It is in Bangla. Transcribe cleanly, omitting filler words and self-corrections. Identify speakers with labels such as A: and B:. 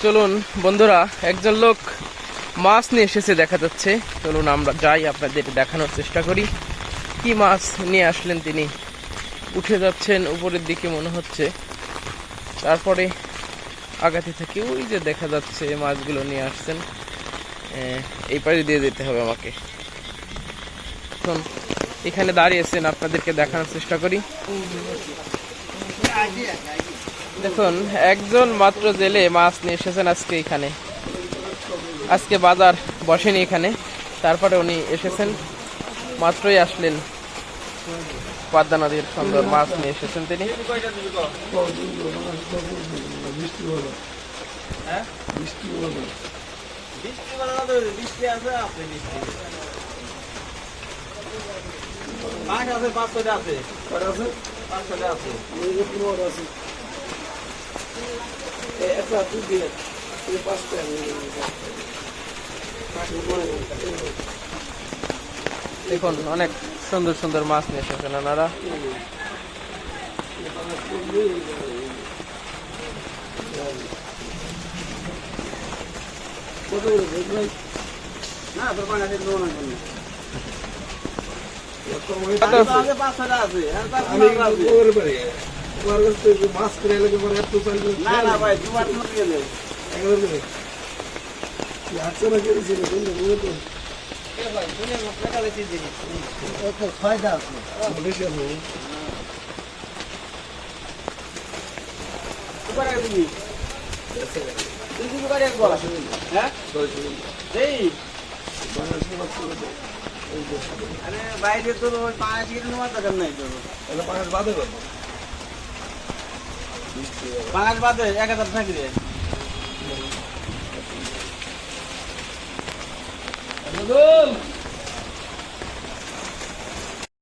A: চলুন বন্ধুরা, একজন লোক মাছ নিয়ে এসেছে দেখা যাচ্ছে। চলুন আমরা যাই, আপনাদের দেখানোর চেষ্টা করি কি মাছ নিয়ে আসলেন তিনি। উঠে যাচ্ছেন উপরের দিকে মনে হচ্ছে, তারপরে আগাতে থাকি। ওই যে দেখা যাচ্ছে মাছগুলো নিয়ে আসছেন, এই পাড়ে দিয়ে যেতে হবে আমাকে। এখন এখানে দাঁড়িয়েছেন, আপনাদেরকে দেখানোর চেষ্টা করি। দেখুন, একজন মাত্র জেলে মাছ নিয়ে এসেছেন আজকে এখানে। আজকে বাজার বসেনি এখানে, তারপরে উনি এসেছেন, মাত্রই আসলেন। পদ্মা নদীর সুন্দর মাছ নিয়ে এসেছেন তিনি। দেখুন, অনেক সুন্দর সুন্দর মাছ নিয়ে এসেছেন ওনারা।
B: ফায়দা আছে বাইরে তো 5 কেজি নেওয়ার দরকার নাই। তো 5 বাদে 1000 থাকি রে।